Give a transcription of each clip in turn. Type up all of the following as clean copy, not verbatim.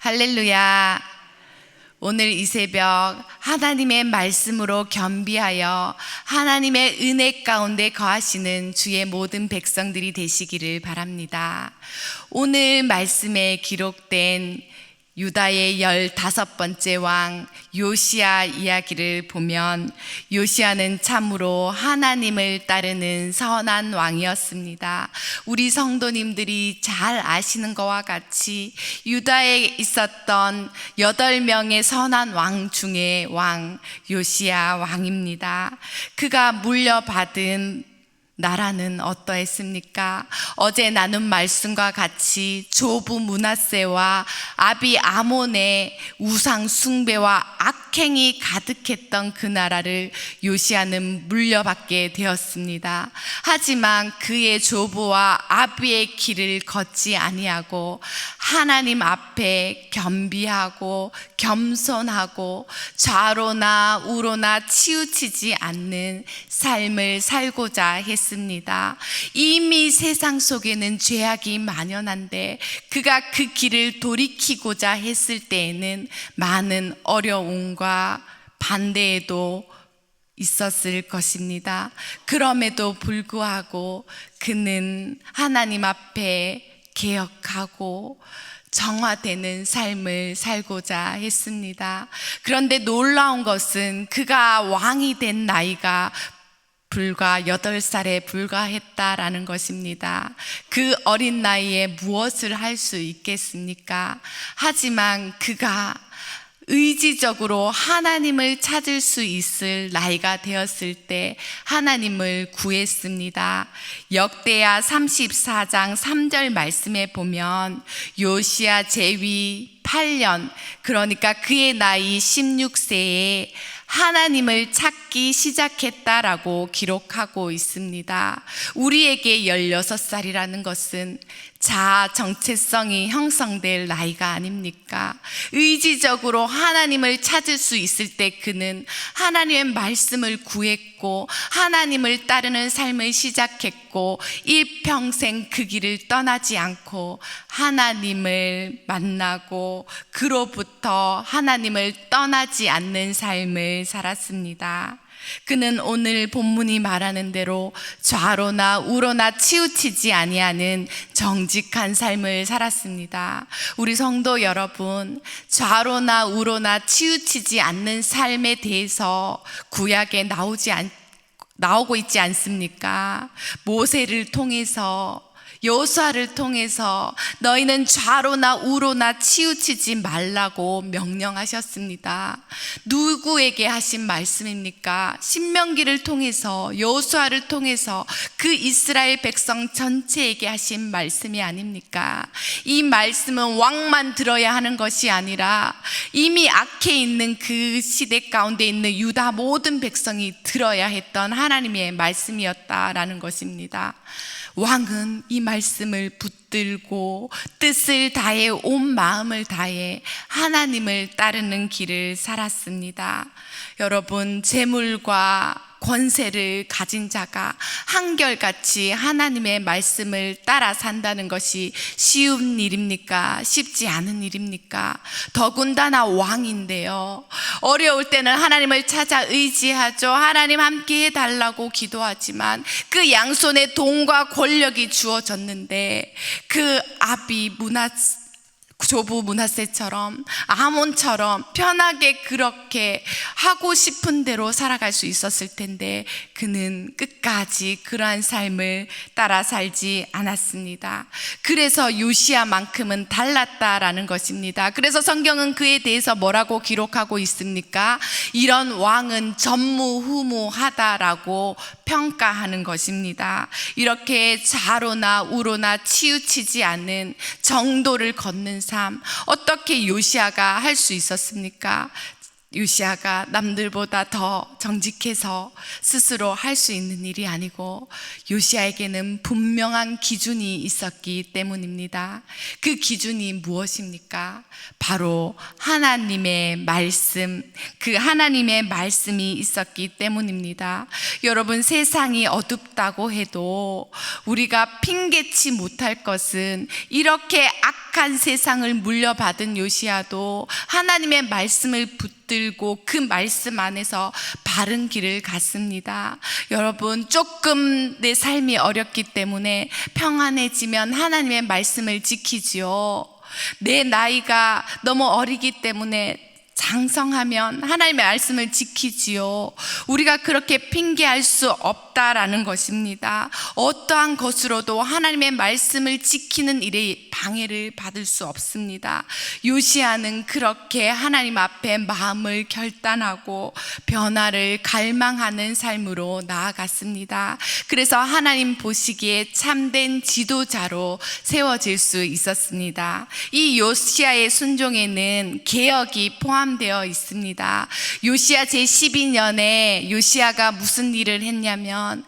할렐루야. 오늘 이 새벽 하나님의 말씀으로 겸비하여 하나님의 은혜 가운데 거하시는 주의 모든 백성들이 되시기를 바랍니다. 오늘 말씀에 기록된 유다의 15번째 왕 요시야 이야기를 보면 요시야는 참으로 하나님을 따르는 선한 왕이었습니다. 우리 성도님들이 잘 아시는 것과 같이 유다에 있었던 8명의 선한 왕 중에 왕 요시야 왕입니다. 그가 물려받은 나라는 어떠했습니까? 어제 나눈 말씀과 같이 조부 므낫세와 아비 아몬의 우상 숭배와 악행이 가득했던 그 나라를 요시야는 물려받게 되었습니다. 하지만 그의 조부와 아비의 길을 걷지 아니하고 하나님 앞에 겸비하고 겸손하고 좌로나 우로나 치우치지 않는 삶을 살고자 했습니다. 이미 세상 속에는 죄악이 만연한데 그가 그 길을 돌이키고자 했을 때에는 많은 어려움과 반대에도 있었을 것입니다. 그럼에도 불구하고 그는 하나님 앞에 개혁하고 정화되는 삶을 살고자 했습니다. 그런데 놀라운 것은 그가 왕이 된 나이가 불과 8살에 불과했다라는 것입니다. 그 어린 나이에 무엇을 할 수 있겠습니까? 하지만 그가 의지적으로 하나님을 찾을 수 있을 나이가 되었을 때 하나님을 구했습니다. 역대하 34장 3절 말씀에 보면 요시야 제위 8년, 그러니까 그의 나이 16세에 하나님을 찾기 시작했다라고 기록하고 있습니다. 우리에게 16살이라는 것은 자아 정체성이 형성될 나이가 아닙니까? 의지적으로 하나님을 찾을 수 있을 때 그는 하나님의 말씀을 구했고 하나님을 따르는 삶을 시작했고 일평생 그 길을 떠나지 않고 하나님을 만나고 그로부터 하나님을 떠나지 않는 삶을 살았습니다. 그는 오늘 본문이 말하는 대로 좌로나 우로나 치우치지 아니하는 정직한 삶을 살았습니다. 우리 성도 여러분, 좌로나 우로나 치우치지 않는 삶에 대해서 구약에 나오고 있지 않습니까? 모세를 통해서, 여호수아를 통해서 너희는 좌로나 우로나 치우치지 말라고 명령하셨습니다. 누구에게 하신 말씀입니까? 신명기를 통해서, 여호수아를 통해서 그 이스라엘 백성 전체에게 하신 말씀이 아닙니까? 이 말씀은 왕만 들어야 하는 것이 아니라 이미 악해 있는 그 시대 가운데 있는 유다 모든 백성이 들어야 했던 하나님의 말씀이었다라는 것입니다. 왕은 이 말씀을 붙들고 뜻을 다해 온 마음을 다해 하나님을 따르는 길을 살았습니다. 여러분, 재물과 권세를 가진 자가 한결같이 하나님의 말씀을 따라 산다는 것이 쉬운 일입니까? 쉽지 않은 일입니까? 더군다나 왕인데요. 어려울 때는 하나님을 찾아 의지하죠. 하나님 함께 해달라고 기도하지만 그 양손에 돈과 권력이 주어졌는데 그 아비 조부 므낫세처럼 아몬처럼 편하게 그렇게 하고 싶은 대로 살아갈 수 있었을 텐데 그는 끝까지 그러한 삶을 따라 살지 않았습니다. 그래서 요시야만큼은 달랐다라는 것입니다. 그래서 성경은 그에 대해서 뭐라고 기록하고 있습니까? 이런 왕은 전무후무하다라고 평가하는 것입니다. 이렇게 좌로나 우로나 치우치지 않는 정도를 걷는 삶, 어떻게 요시야가 할 수 있었습니까? 요시아가 남들보다 더 정직해서 스스로 할 수 있는 일이 아니고 요시아에게는 분명한 기준이 있었기 때문입니다. 그 기준이 무엇입니까? 바로 하나님의 말씀, 그 하나님의 말씀이 있었기 때문입니다. 여러분, 세상이 어둡다고 해도 우리가 핑계치 못할 것은 이렇게 악한 세상을 물려받은 요시아도 하나님의 말씀을 붙들고 그 말씀 안에서 바른 길을 갔습니다. 여러분, 조금 내 삶이 어렵기 때문에 평안해지면 하나님의 말씀을 지키지요. 내 나이가 너무 어리기 때문에 장성하면 하나님의 말씀을 지키지요. 우리가 그렇게 핑계할 수 없다라는 것입니다. 어떠한 것으로도 하나님의 말씀을 지키는 일에 방해를 받을 수 없습니다. 요시아는 그렇게 하나님 앞에 마음을 결단하고 변화를 갈망하는 삶으로 나아갔습니다. 그래서 하나님 보시기에 참된 지도자로 세워질 수 있었습니다. 이 요시아의 순종에는 개혁이 포함되어 있습니다. 요시아 제12년에 요시아가 무슨 일을 했냐면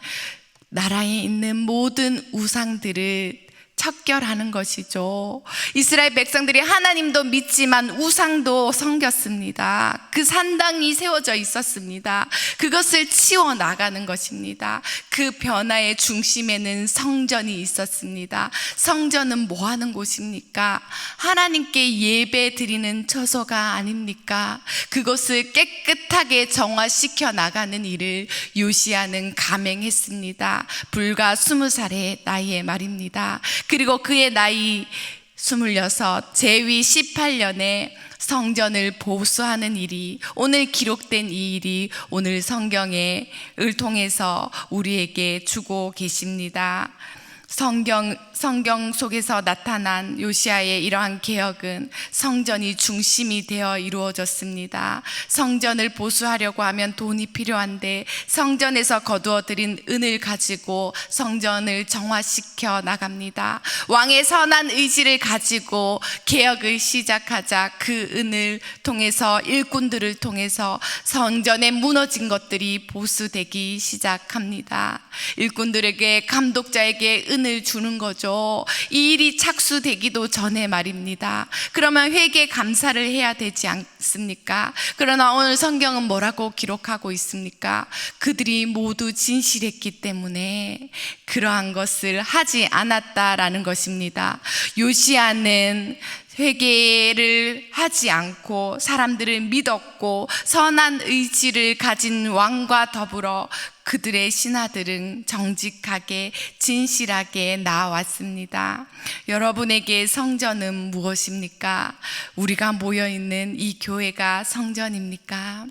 나라에 있는 모든 우상들을 척결하는 것이죠. 이스라엘 백성들이 하나님도 믿지만 우상도 섬겼습니다. 그 산당이 세워져 있었습니다. 그것을 치워 나가는 것입니다. 그 변화의 중심에는 성전이 있었습니다. 성전은 뭐 하는 곳입니까? 하나님께 예배 드리는 처소가 아닙니까? 그것을 깨끗하게 정화시켜 나가는 일을 요시아는 감행했습니다. 불과 20살의 나이에 말입니다. 그리고 그의 나이 26, 제위 18년에 성전을 보수하는 일이, 오늘 기록된 이 일이 오늘 성경을 통해서 우리에게 주고 계십니다. 성경 속에서 나타난 요시아의 이러한 개혁은 성전이 중심이 되어 이루어졌습니다. 성전을 보수하려고 하면 돈이 필요한데 성전에서 거두어들인 은을 가지고 성전을 정화시켜 나갑니다. 왕의 선한 의지를 가지고 개혁을 시작하자 그 은을 통해서 일꾼들을 통해서 성전에 무너진 것들이 보수되기 시작합니다. 일꾼들에게 감독자에게 은을 주는 거죠. 이 일이 착수되기도 전에 말입니다. 그러면 회개 감사를 해야 되지 않습니까? 그러나 오늘 성경은 뭐라고 기록하고 있습니까? 그들이 모두 진실했기 때문에 그러한 것을 하지 않았다라는 것입니다. 요시아는 회개를 하지 않고 사람들을 믿었고 선한 의지를 가진 왕과 더불어 그들의 신하들은 정직하게 진실하게 나아왔습니다. 여러분에게 성전은 무엇입니까? 우리가 모여있는 이 교회가 성전입니까?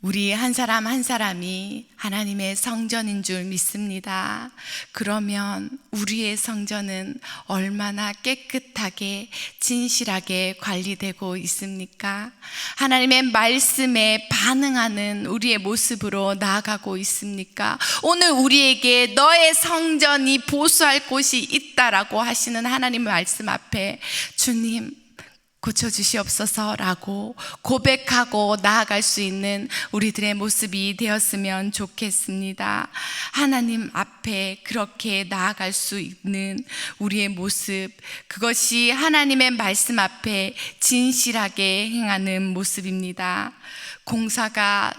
우리 한 사람 한 사람이 하나님의 성전인 줄 믿습니다. 그러면 우리의 성전은 얼마나 깨끗하게 진실하게 관리되고 있습니까? 하나님의 말씀에 반응하는 우리의 모습으로 나아가고 있습니까? 오늘 우리에게 너의 성전이 보수할 곳이 있다라고 하시는 하나님의 말씀 앞에 주님 고쳐주시옵소서라고 고백하고 나아갈 수 있는 우리들의 모습이 되었으면 좋겠습니다. 하나님 앞에 그렇게 나아갈 수 있는 우리의 모습, 그것이 하나님의 말씀 앞에 진실하게 행하는 모습입니다. 공사가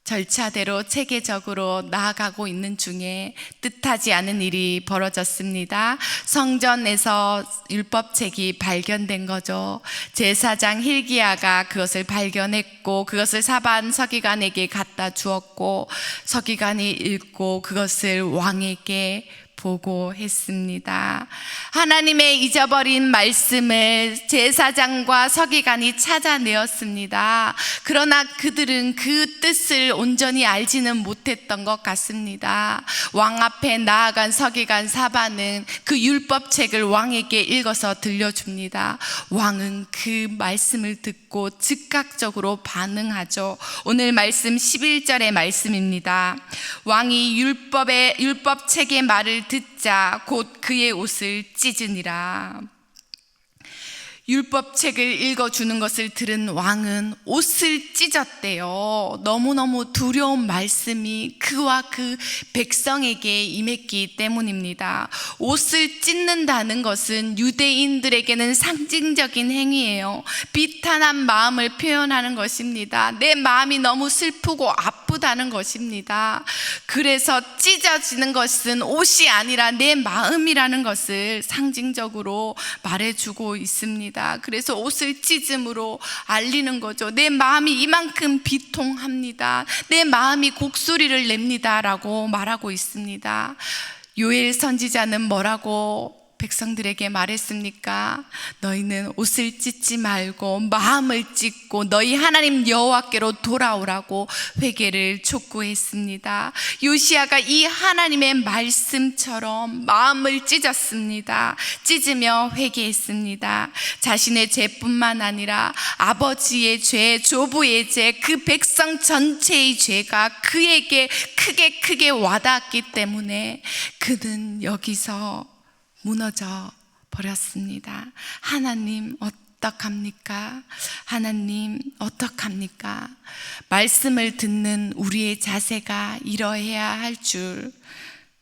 절차대로 체계적으로 나아가고 있는 중에 뜻하지 않은 일이 벌어졌습니다. 성전에서 율법책이 발견된 거죠. 제사장 hil기야가 그것을 발견했고 그것을 사반 서기관에게 갖다 주었고 서기관이 읽고 그것을 왕에게 보고했습니다. 하나님의 잊어버린 말씀을 제사장과 서기관이 찾아내었습니다. 그러나 그들은 그 뜻을 온전히 알지는 못했던 것 같습니다. 왕 앞에 나아간 서기관 사반은 그 율법책을 왕에게 읽어서 들려줍니다. 왕은 그 말씀을 듣고 즉각적으로 반응하죠. 오늘 말씀 11절의 말씀입니다. 왕이 율법책의 말을 듣자 곧 그의 옷을 찢으니라. 율법책을 읽어주는 것을 들은 왕은 옷을 찢었대요. 너무너무 두려운 말씀이 그와 그 백성에게 임했기 때문입니다. 옷을 찢는다는 것은 유대인들에게는 상징적인 행위예요. 비탄한 마음을 표현하는 것입니다. 내 마음이 너무 슬프고 아프다는 것입니다. 그래서 찢어지는 것은 옷이 아니라 내 마음이라는 것을 상징적으로 말해주고 있습니다. 그래서 옷을 찢음으로 알리는 거죠. 내 마음이 이만큼 비통합니다. 내 마음이 곡소리를 냅니다 라고 말하고 있습니다. 요엘 선지자는 뭐라고 백성들에게 말했습니까? 너희는 옷을 찢지 말고 마음을 찢고 너희 하나님 여호와께로 돌아오라고 회개를 촉구했습니다. 요시야가 이 하나님의 말씀처럼 마음을 찢었습니다. 찢으며 회개했습니다. 자신의 죄뿐만 아니라 아버지의 죄, 조부의 죄, 그 백성 전체의 죄가 그에게 크게 와닿았기 때문에 그는 여기서 무너져 버렸습니다. 하나님 어떡합니까? 하나님 어떡합니까? 말씀을 듣는 우리의 자세가 이러해야 할 줄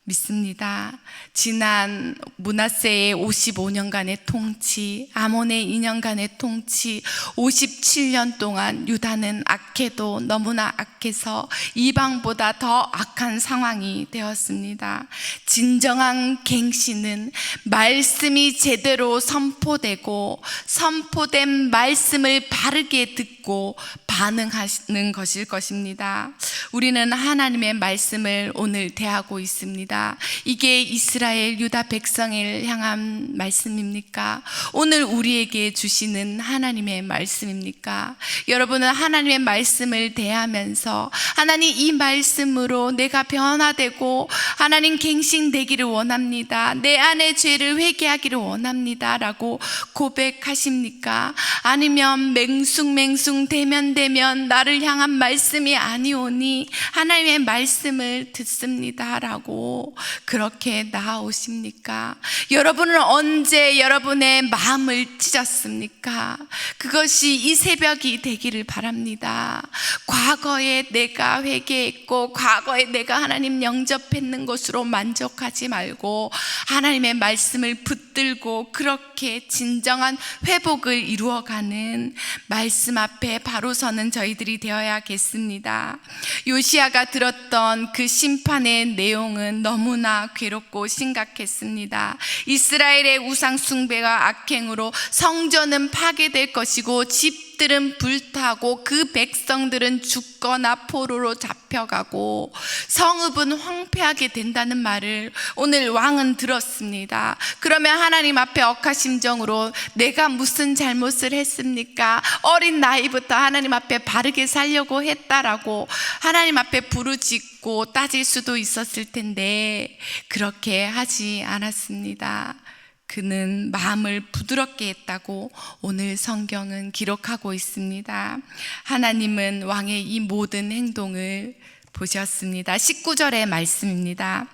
믿습니다. 지난 므낫세의 55년간의 통치, 아몬의 2년간의 통치, 57년 동안 유다는 악해도 너무나 악해서 이방보다 더 악한 상황이 되었습니다. 진정한 갱신은 말씀이 제대로 선포되고 선포된 말씀을 바르게 듣고 반응하는 것일 것입니다. 우리는 하나님의 말씀을 오늘 대하고 있습니다. 이게 이스라엘 유다 백성을 향한 말씀입니까? 오늘 우리에게 주시는 하나님의 말씀입니까? 여러분은 하나님의 말씀을 대하면서 하나님 이 말씀으로 내가 변화되고 하나님 갱신되기를 원합니다. 내 안의 죄를 회개하기를 원합니다 라고 고백하십니까? 아니면 맹숭맹숭 대면 나를 향한 말씀이 아니오니 하나님의 말씀을 듣습니다 라고 그렇게 나아오십니까? 여러분은 언제 여러분의 마음을 찢었습니까? 그것이 이 새벽이 되기를 바랍니다. 과거에 내가 회개했고 과거에 내가 하나님 영접했는 것으로 만족하지 말고 하나님의 말씀을 붙들고 그렇게 진정한 회복을 이루어가는 말씀 앞에 바로 서는 저희들이 되어야겠습니다. 요시야가 들었던 그 심판의 내용은 너무나 괴롭고 심각했습니다. 이스라엘의 우상 숭배와 악행으로 성전은 파괴될 것이고 집들은 불타고 그 백성들은 죽거나 포로로 잡혀가고 성읍은 황폐하게 된다는 말을 오늘 왕은 들었습니다. 그러면 하나님 앞에 억하심정으로 내가 무슨 잘못을 했습니까? 어린 나이부터 하나님 앞에 바르게 살려고 했다라고 하나님 앞에 부르짖고 따질 수도 있었을 텐데 그렇게 하지 않았습니다. 그는 마음을 부드럽게 했다고 오늘 성경은 기록하고 있습니다. 하나님은 왕의 이 모든 행동을 보셨습니다. 19절의 말씀입니다.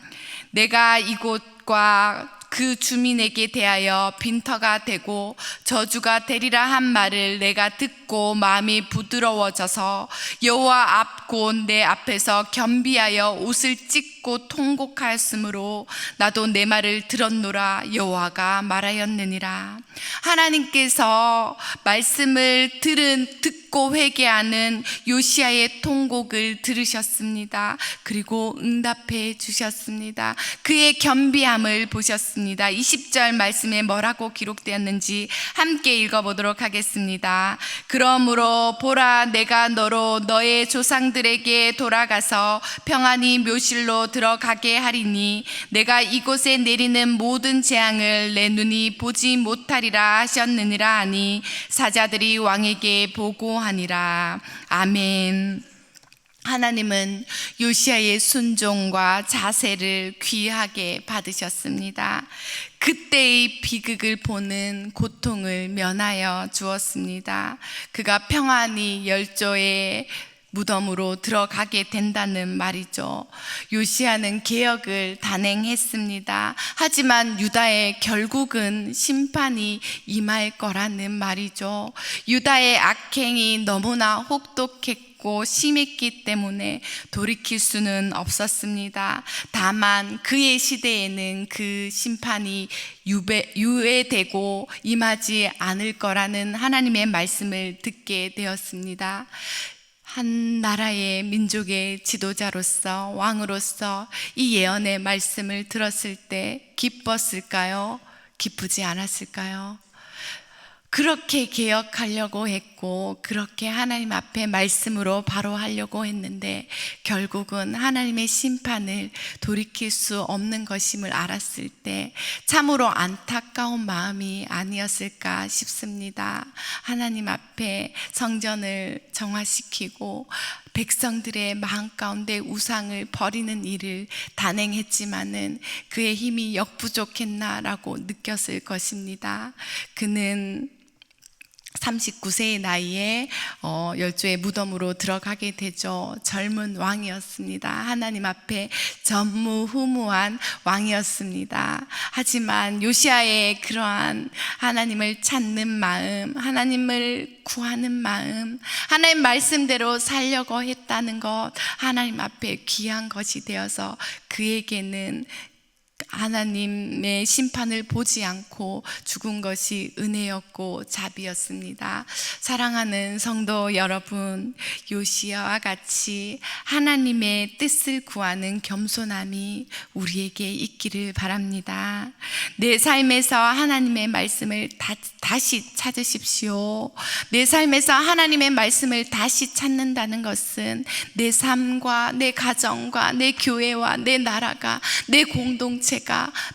내가 이곳과 그 주민에게 대하여 빈터가 되고 저주가 되리라 한 말을 내가 듣고 마음이 부드러워져서 여호와 앞 곧 내 앞에서 겸비하여 옷을 찢고 통곡하였으므로 나도 내 말을 들었노라 여호와가 말하였느니라. 하나님께서 말씀을 듣고 회개하는 요시야의 통곡을 들으셨습니다. 그리고 응답해 주셨습니다. 그의 겸비함을 보셨습니다. 20절 말씀에 뭐라고 기록되었는지 함께 읽어보도록 하겠습니다. 그러므로 보라 내가 너로 너의 조상들에게 돌아가서 평안히 묘실로 들어가게 하리니 내가 이곳에 내리는 모든 재앙을 내 눈이 보지 못하리라 하셨느니라 하니 사자들이 왕에게 보고하니라. 아멘. 하나님은 요시야의 순종과 자세를 귀하게 받으셨습니다. 그때의 비극을 보는 고통을 면하여 주었습니다. 그가 평안히 열조의 무덤으로 들어가게 된다는 말이죠. 요시야는 개혁을 단행했습니다. 하지만 유다의 결국은 심판이 임할 거라는 말이죠. 유다의 악행이 너무나 혹독했고 심했기 때문에 돌이킬 수는 없었습니다. 다만 그의 시대에는 그 심판이 유예되고 임하지 않을 거라는 하나님의 말씀을 듣게 되었습니다. 한 나라의 민족의 지도자로서, 왕으로서 이 예언의 말씀을 들었을 때 기뻤을까요? 기쁘지 않았을까요? 그렇게 개혁하려고 했고 그렇게 하나님 앞에 말씀으로 바로 하려고 했는데 결국은 하나님의 심판을 돌이킬 수 없는 것임을 알았을 때 참으로 안타까운 마음이 아니었을까 싶습니다. 하나님 앞에 성전을 정화시키고 백성들의 마음 가운데 우상을 버리는 일을 단행했지만은 그의 힘이 역부족했나라고 느꼈을 것입니다. 그는 39세의 나이에 열조의 무덤으로 들어가게 되죠. 젊은 왕이었습니다. 하나님 앞에 전무후무한 왕이었습니다. 하지만 요시야의 그러한 하나님을 찾는 마음, 하나님을 구하는 마음, 하나님 말씀대로 살려고 했다는 것, 하나님 앞에 귀한 것이 되어서 그에게는 하나님의 심판을 보지 않고 죽은 것이 은혜였고 자비였습니다. 사랑하는 성도 여러분, 요시야와 같이 하나님의 뜻을 구하는 겸손함이 우리에게 있기를 바랍니다. 내 삶에서 하나님의 말씀을 다시 찾으십시오. 내 삶에서 하나님의 말씀을 다시 찾는다는 것은 내 삶과 내 가정과 내 교회와 내 나라가, 내 공동체가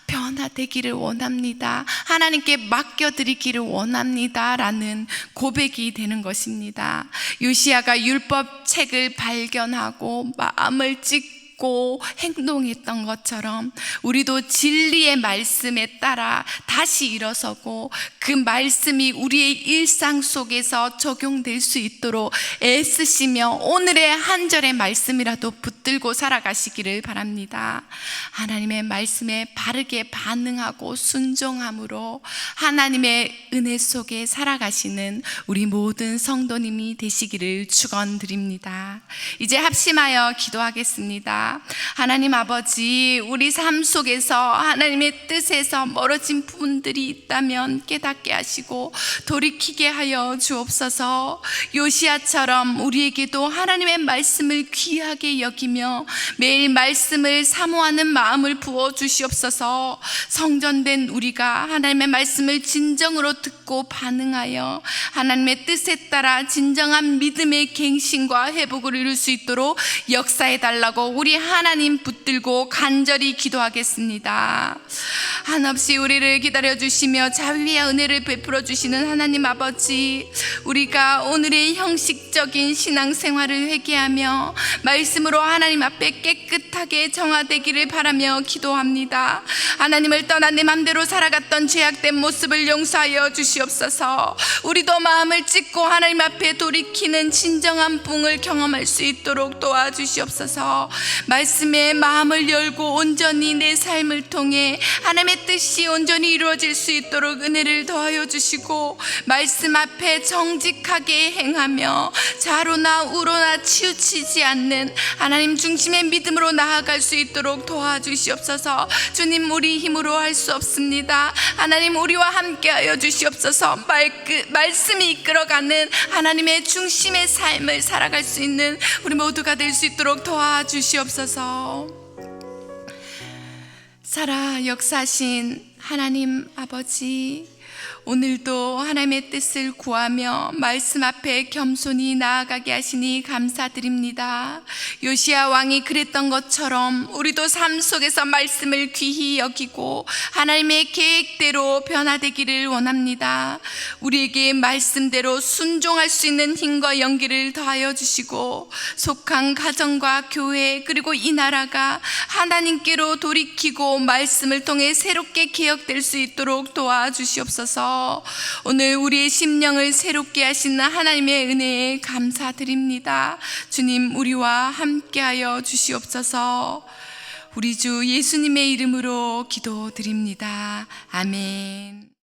변화되기를 원합니다. 하나님께 맡겨드리기를 원합니다 라는 고백이 되는 것입니다. 요시야가 율법책을 발견하고 마음을 찢고 행동했던 것처럼 우리도 진리의 말씀에 따라 다시 일어서고 그 말씀이 우리의 일상 속에서 적용될 수 있도록 애쓰시며 오늘의 한 절의 말씀이라도 붙들고 살아가시기를 바랍니다. 하나님의 말씀에 바르게 반응하고 순종함으로 하나님의 은혜 속에 살아가시는 우리 모든 성도님이 되시기를 축원드립니다. 이제 합심하여 기도하겠습니다. 하나님 아버지, 우리 삶 속에서 하나님의 뜻에서 멀어진 부분들이 있다면 깨닫게 하시고 돌이키게 하여 주옵소서. 요시야처럼 우리에게도 하나님의 말씀을 귀하게 여기며 매일 말씀을 사모하는 마음을 부어 주시옵소서. 성전된 우리가 하나님의 말씀을 진정으로 듣고 반응하여 하나님의 뜻에 따라 진정한 믿음의 갱신과 회복을 이룰 수 있도록 역사해 달라고 우리 하나님 붙들고 간절히 기도하겠습니다. 한없이 우리를 기다려주시며 자비와 은혜를 베풀어 주시는 하나님 아버지, 우리가 오늘의 형식적인 신앙생활을 회개하며 말씀으로 하나님 앞에 깨끗하게 정화되기를 바라며 기도합니다. 하나님을 떠나 내 맘대로 살아갔던 죄악된 모습을 용서하여 주시옵소서. 우리도 마음을 찢고 하나님 앞에 돌이키는 진정한 부흥을 경험할 수 있도록 도와주시옵소서. 말씀에 마음을 열고 온전히 내 삶을 통해 하나님의 뜻이 온전히 이루어질 수 있도록 은혜를 더하여 주시고 말씀 앞에 정직하게 행하며 좌로나 우로나 치우치지 않는 하나님 중심의 믿음으로 나아갈 수 있도록 도와주시옵소서. 주님, 우리 힘으로 할 수 없습니다. 하나님, 우리와 함께하여 주시옵소서. 말씀이 이끌어가는 하나님의 중심의 삶을 살아갈 수 있는 우리 모두가 될 수 있도록 도와주시옵소서. 살아 역사하신 하나님 아버지, 오늘도 하나님의 뜻을 구하며 말씀 앞에 겸손히 나아가게 하시니 감사드립니다. 요시야 왕이 그랬던 것처럼 우리도 삶 속에서 말씀을 귀히 여기고 하나님의 계획대로 변화되기를 원합니다. 우리에게 말씀대로 순종할 수 있는 힘과 용기를 더하여 주시고 속한 가정과 교회 그리고 이 나라가 하나님께로 돌이키고 말씀을 통해 새롭게 개혁될 수 있도록 도와주시옵소서. 주셔서 오늘 우리의 심령을 새롭게 하시는 하나님의 은혜에 감사드립니다. 주님, 우리와 함께하여 주시옵소서. 우리 주 예수님의 이름으로 기도드립니다. 아멘.